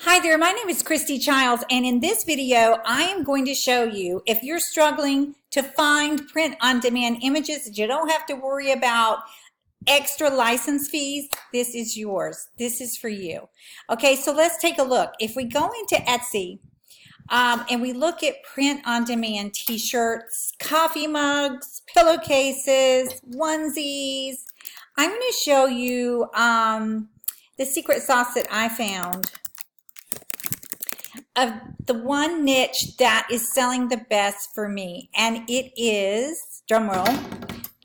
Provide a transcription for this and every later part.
Hi there, my name is Kristie Childs, and in this video, I am going to show you if you're struggling to find print-on-demand images that you don't have to worry about extra license fees, this is yours. This is for you. Okay, so let's take a look. If we go into Etsy and we look at print-on-demand t-shirts, coffee mugs, pillowcases, onesies, I'm going to show you the secret sauce that I found of the one niche that is selling the best for me, and it is, drumroll,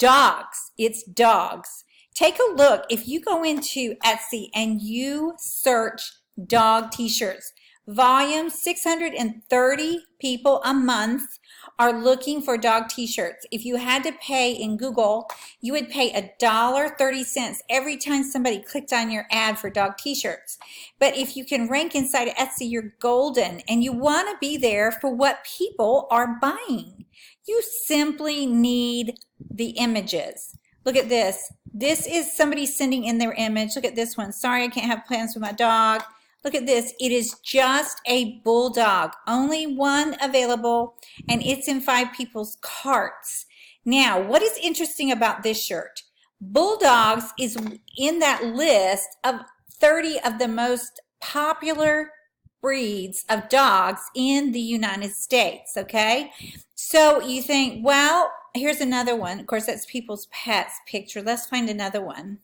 dogs. It's dogs. Take a look. If you go into Etsy and you search dog t-shirts, volume 630 people a month are looking for dog t-shirts. If you had to pay in Google, you would pay $1.30 every time somebody clicked on your ad for dog t-shirts. But if you can rank inside of Etsy, you're golden, and you want to be there for what people are buying. You simply need the images. Look at this. This is somebody sending in their image. Look at this one. Sorry, I can't have plans with my dog. Look at this. It is just a bulldog. Only one available, and it's in 5 people's carts. Now, what is interesting about this shirt? Bulldogs is in that list of 30 of the most popular breeds of dogs in the United States, okay? So you think, well, here's another one. Of course, that's people's pets picture. Let's find another one.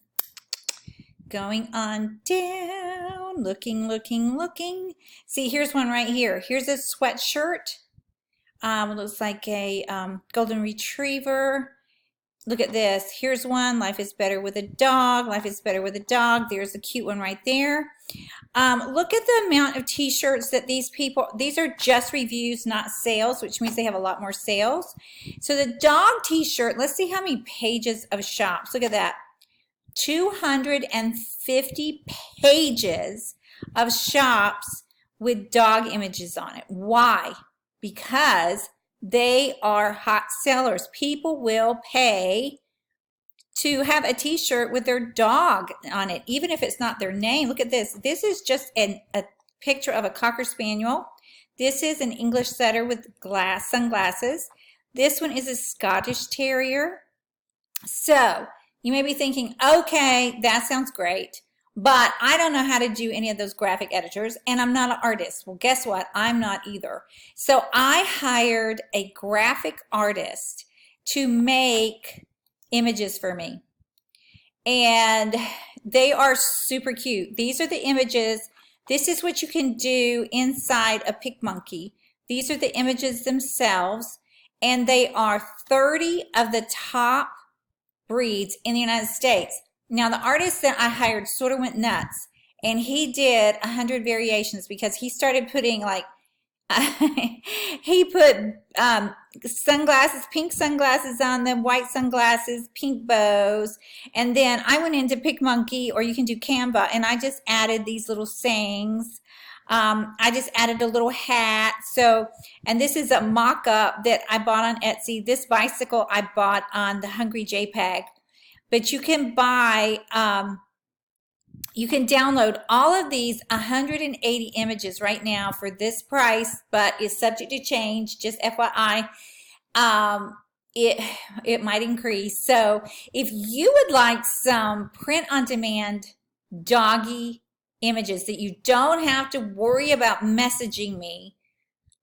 Going on down, looking. See, here's one right here. Here's a sweatshirt. Looks like a golden retriever. Look at this. Here's one. Life is better with a dog. Life is better with a dog. There's a cute one right there. Look at the amount of t-shirts that these are just reviews, not sales, which means they have a lot more sales. So the dog t-shirt, let's see how many pages of shops. Look at that. 250 pages of shops with dog images on it. Why? Because they are hot sellers. People will pay to have a t-shirt with their dog on it, even if it's not their name. Look at this. This is just a picture of a Cocker Spaniel. This is an English setter with sunglasses. This one is a Scottish Terrier. So you may be thinking, okay, that sounds great, but I don't know how to do any of those graphic editors, and I'm not an artist. Well, guess what? I'm not either. So I hired a graphic artist to make images for me, and they are super cute. These are the images. This is what you can do inside a PicMonkey. These are the images themselves, and they are 30 of the top breeds in the United States. Now, the artist that I hired sort of went nuts, and he did 100 variations because he started putting like he put sunglasses, pink sunglasses on them, white sunglasses, pink bows, and then I went into PicMonkey, or you can do Canva, and I just added these little sayings. I just added a little hat. So, and this is a mock-up that I bought on Etsy. This bicycle I bought on the Hungry JPEG. But you can buy, you can download all of these 180 images right now for this price, but it's subject to change, just FYI. It might increase. So if you would like some print-on-demand doggy images that you don't have to worry about messaging me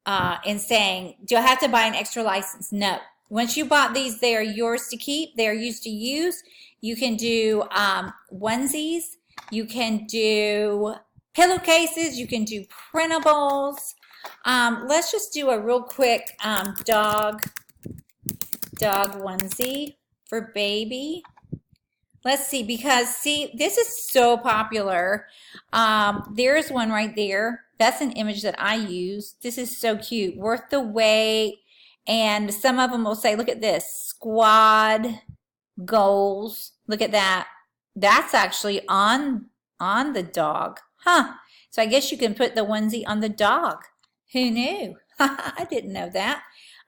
and saying, do I have to buy an extra license? No. Once you bought these, they are yours to keep. They are used to use. You can do onesies. You can do pillowcases. You can do printables. Let's just do a real quick dog onesie for baby. Let's see, because see, this is so popular. There's one right there. That's an image that I use. This is so cute, worth the wait. And some of them will say, look at this, squad goals. Look at that. That's actually on the dog. Huh. So I guess you can put the onesie on the dog. Who knew? I didn't know that.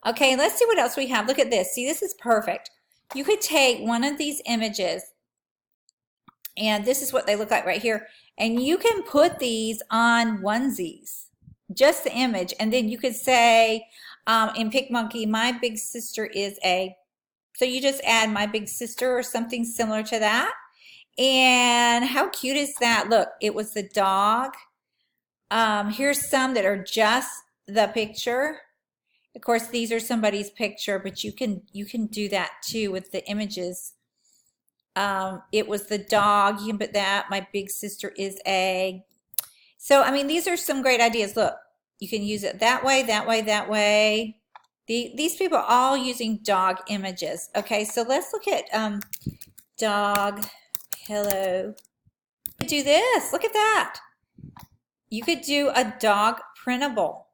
Okay, let's see what else we have. Look at this. See, this is perfect. You could take one of these images And this is what they look like right here. And you can put these on onesies, just the image. And then you could say in PicMonkey, my big sister is a, so you just add my big sister or something similar to that. And how cute is that? Look, it was the dog. Here's some that are just the picture. Of course, these are somebody's picture, but you can do that too with the images. It was the dog. You can put that. My big sister is a. So, I mean, these are some great ideas. Look, you can use it that way, that way, that way. These people are all using dog images. Okay, so let's look at dog pillow. Do this. Look at that. You could do a dog printable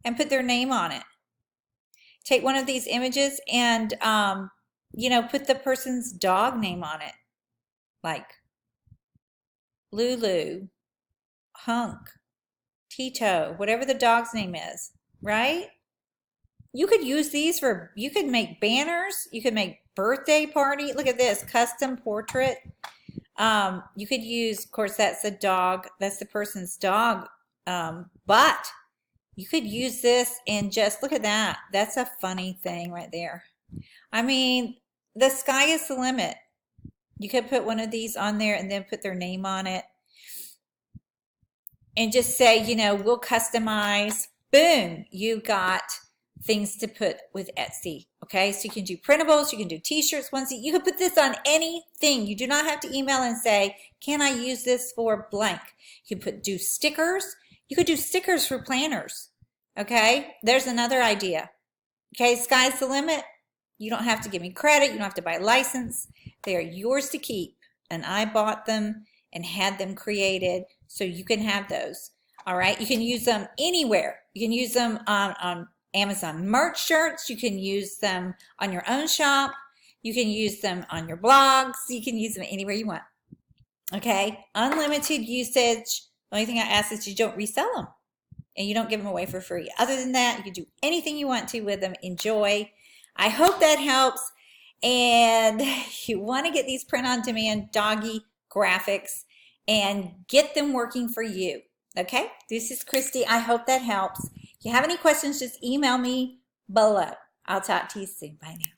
and put their name on it. Take one of these images and, you know, put the person's dog name on it. Like Lulu, Hunk, Tito, whatever the dog's name is, right? You could use these for, you could make banners. You could make birthday party. Look at this, custom portrait. You could use, of course, that's the dog. That's the person's dog. But you could use this and just look at that. That's a funny thing right there. I mean, the sky is the limit. You could put one of these on there and then put their name on it. And just say, you know, we'll customize. Boom, you got things to put with Etsy. Okay, so you can do printables, you can do t-shirts, onesie. You can put this on anything. You do not have to email and say, can I use this for blank? You can do stickers. You could do stickers for planners. Okay, there's another idea. Okay, sky's the limit. You don't have to give me credit. You don't have to buy a license. They are yours to keep. And I bought them and had them created so you can have those. All right, you can use them anywhere. You can use them on Amazon merch shirts. You can use them on your own shop. You can use them on your blogs. You can use them anywhere you want. Okay, unlimited usage. The only thing I ask is you don't resell them and you don't give them away for free. Other than that, you can do anything you want to with them. Enjoy. I hope that helps. And you want to get these print on demand doggy graphics and get them working for you. Okay, this is Kristie. I hope that helps. If you have any questions, just email me below. I'll talk to you soon. Bye now.